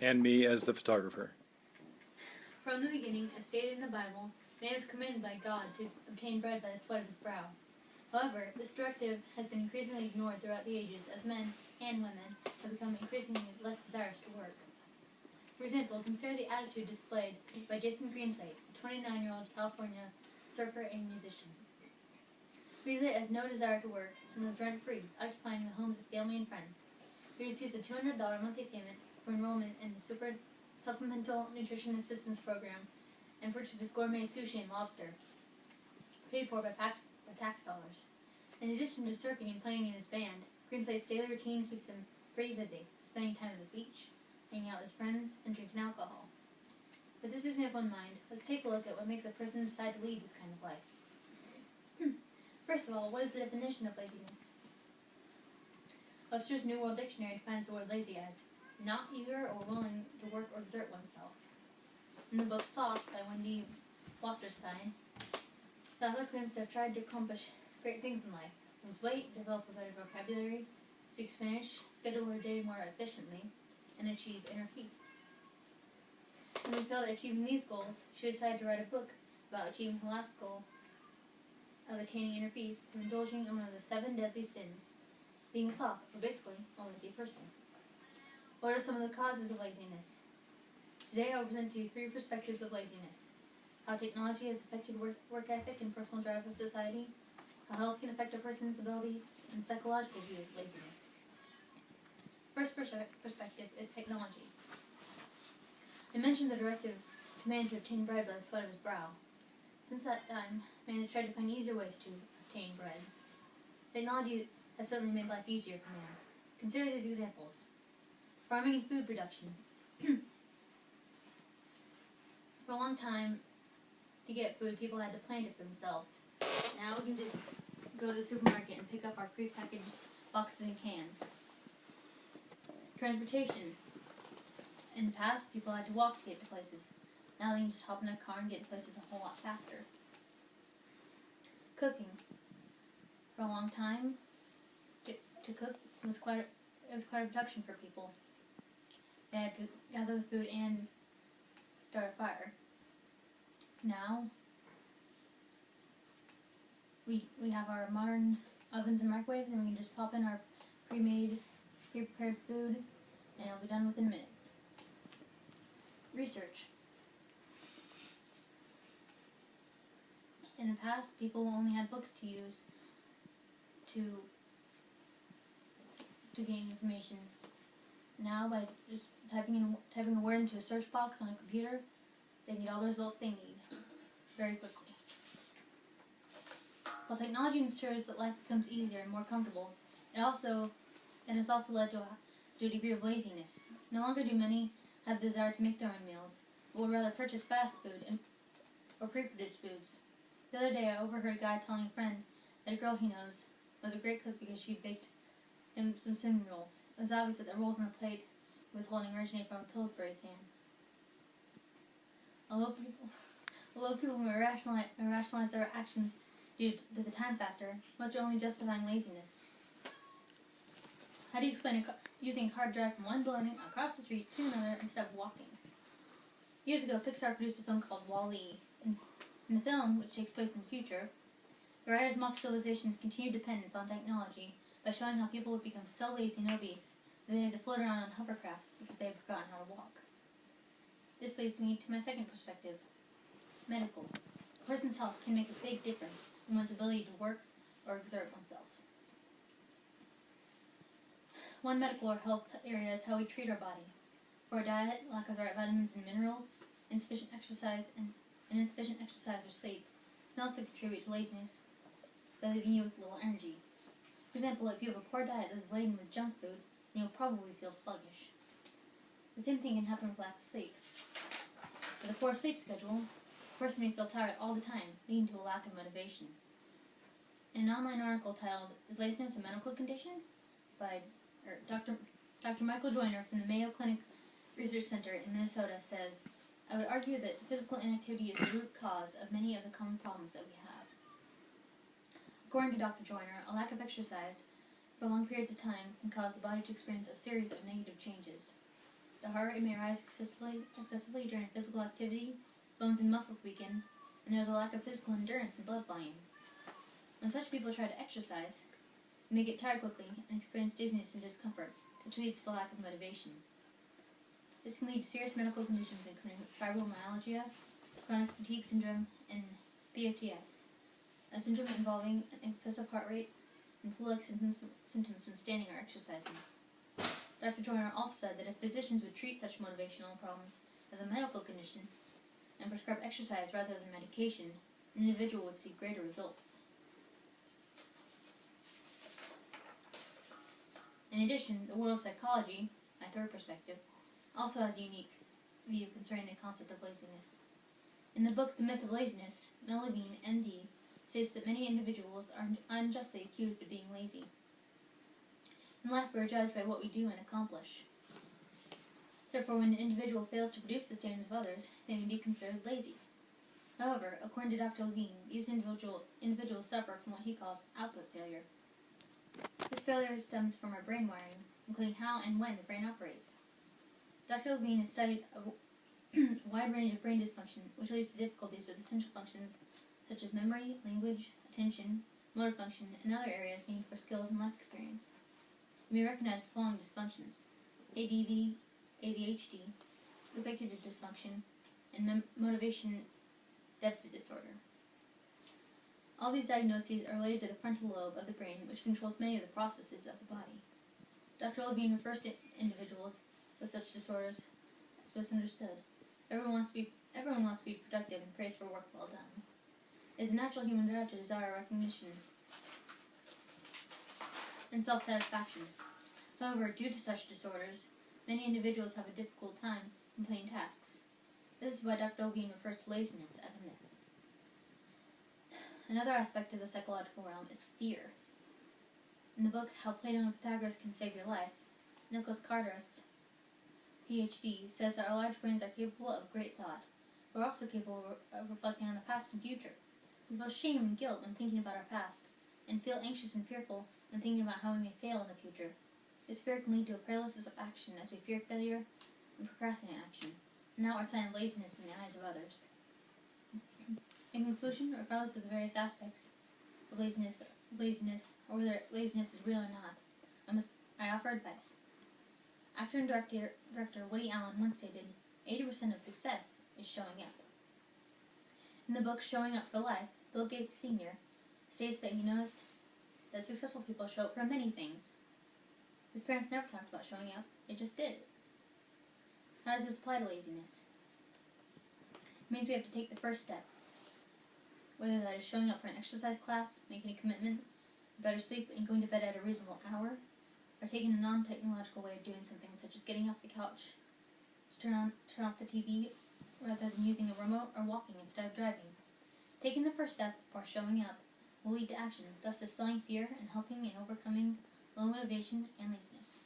And me as the photographer. From the beginning, as stated in the Bible, man is commanded by God to obtain bread by the sweat of his brow. However, this directive has been increasingly ignored throughout the ages as men and women have become increasingly less desirous to work. For example, consider the attitude displayed by Jason Greensight, a 29-year-old California surfer and musician. Greensight has no desire to work and lives rent-free, occupying the homes of family and friends. He receives a $200 monthly payment for enrollment in the Supplemental Nutrition Assistance Program and purchases gourmet sushi and lobster, paid for by tax dollars. In addition to surfing and playing in his band, Greensight's daily routine keeps him pretty busy, spending time at the beach, hanging out with his friends, and drinking alcohol. With this example in mind, let's take a look at what makes a person decide to lead this kind of life. First of all, what is the definition of laziness? Webster's New World Dictionary defines the word lazy as not eager or willing to work or exert oneself. In the book Soft by Wendy Wasserstein, the author claims to have tried to accomplish great things in life: lose weight, develop a better vocabulary, speak Spanish, schedule her day more efficiently, and achieve inner peace. When we failed at achieving these goals, she decided to write a book about achieving her last goal of attaining inner peace through indulging in one of the 7 deadly sins, being a sloth, or basically a lazy person. What are some of the causes of laziness? Today I will present to you 3 perspectives of laziness: how technology has affected work ethic and personal drive of society, how health can affect a person's abilities, and psychological view of laziness. First perspective is technology. I mentioned the directive command to obtain bread by the sweat of his brow. Since that time, man has tried to find easier ways to obtain bread. Technology has certainly made life easier for man. Consider these examples. Farming and food production. For a long time, to get food, people had to plant it themselves. Now we can just go to the supermarket and pick up our prepackaged boxes and cans. Transportation. In the past, people had to walk to get to places. Now they can just hop in a car and get to places a whole lot faster. Cooking. For a long time, to cook was quite a production for people. They had to gather the food and start a fire. Now, we have our modern ovens and microwaves, and we can just pop in our pre-prepared food, and it'll be done within minutes. Research. In the past, people only had books to use to gain information. Now, by just typing a word into a search box on a computer, they can get all the results they need very quickly. While technology ensures that life becomes easier and more comfortable, it has also led to a degree of laziness. No longer do many have the desire to make their own meals, but would rather purchase fast food or pre-produced foods. The other day, I overheard a guy telling a friend that a girl he knows was a great cook because she baked him some cinnamon rolls. It was obvious that the rolls on the plate he was holding originated from a Pillsbury can. Although people may rationalize their actions due to the time factor, most are only justifying laziness. How do you explain using a car to drive from one building across the street to another instead of walking? Years ago, Pixar produced a film called Wall-E. In the film, which takes place in the future, the writers mock civilization's continued dependence on technology by showing how people would become so lazy and obese that they had to float around on hovercrafts because they had forgotten how to walk. This leads me to my second perspective: medical. A person's health can make a big difference in one's ability to work or exert oneself. One medical or health area is how we treat our body. Poor diet, lack of the right vitamins and minerals, insufficient exercise or sleep can also contribute to laziness by leaving you with little energy. For example, if you have a poor diet that is laden with junk food, then you'll probably feel sluggish. The same thing can happen with lack of sleep. With a poor sleep schedule, a person may feel tired all the time, leading to a lack of motivation. In an online article titled "Is Laziness a Medical Condition?" by Dr. Michael Joyner from the Mayo Clinic Research Center in Minnesota says, "I would argue that physical inactivity is the root cause of many of the common problems that we have." According to Dr. Joyner, a lack of exercise for long periods of time can cause the body to experience a series of negative changes. The heart rate may rise excessively during physical activity, bones and muscles weaken, and there is a lack of physical endurance and blood volume. When such people try to exercise, they may get tired quickly and experience dizziness and discomfort, which leads to lack of motivation. This can lead to serious medical conditions including fibromyalgia, chronic fatigue syndrome, and BOTS, a syndrome involving an excessive heart rate and flu-like symptoms when standing or exercising. Dr. Joyner also said that if physicians would treat such motivational problems as a medical condition and prescribe exercise rather than medication, an individual would see greater results. In addition, the world of psychology, my third perspective, also has a unique view concerning the concept of laziness. In the book The Myth of Laziness, Mel Levine, MD, states that many individuals are unjustly accused of being lazy. In life, we are judged by what we do and accomplish. Therefore, when an individual fails to produce the standards of others, they may be considered lazy. However, according to Dr. Levine, these individuals suffer from what he calls output failure. This failure stems from our brain wiring, including how and when the brain operates. Dr. Levine has studied a wide range of brain dysfunction, which leads to difficulties with essential functions such as memory, language, attention, motor function, and other areas needed for skills and life experience. You may recognize the following dysfunctions: ADD, ADHD, executive dysfunction, and motivation deficit disorder. All these diagnoses are related to the frontal lobe of the brain, which controls many of the processes of the body. Dr. Levine refers to individuals with such disorders as misunderstood. Everyone wants to be productive and praised for work well done. It is a natural human drive to desire recognition and self-satisfaction. However, due to such disorders, many individuals have a difficult time completing tasks. This is why Dr. Levine refers to laziness as a myth. Another aspect of the psychological realm is fear. In the book How Plato and Pythagoras Can Save Your Life, Nicholas Carteris, PhD, says that our large brains are capable of great thought. We're also capable of reflecting on the past and future. We feel shame and guilt when thinking about our past, and feel anxious and fearful when thinking about how we may fail in the future. This fear can lead to a paralysis of action as we fear failure and procrastinate action, an outward sign of laziness in the eyes of others. In conclusion, regardless of the various aspects of laziness, or whether laziness is real or not, I offer advice. Actor and director Woody Allen once stated, 80% of success is showing up. In the book Showing Up for Life, Bill Gates Sr. states that he noticed that successful people show up for many things. His parents never talked about showing up, they just did. How does this apply to laziness? It means we have to take the first step. Whether that is showing up for an exercise class, making a commitment, better sleep, and going to bed at a reasonable hour, or taking a non-technological way of doing something, such as getting off the couch to turn off the TV, rather than using a remote or walking instead of driving. Taking the first step, or showing up, will lead to action, thus dispelling fear and helping in overcoming low motivation and laziness.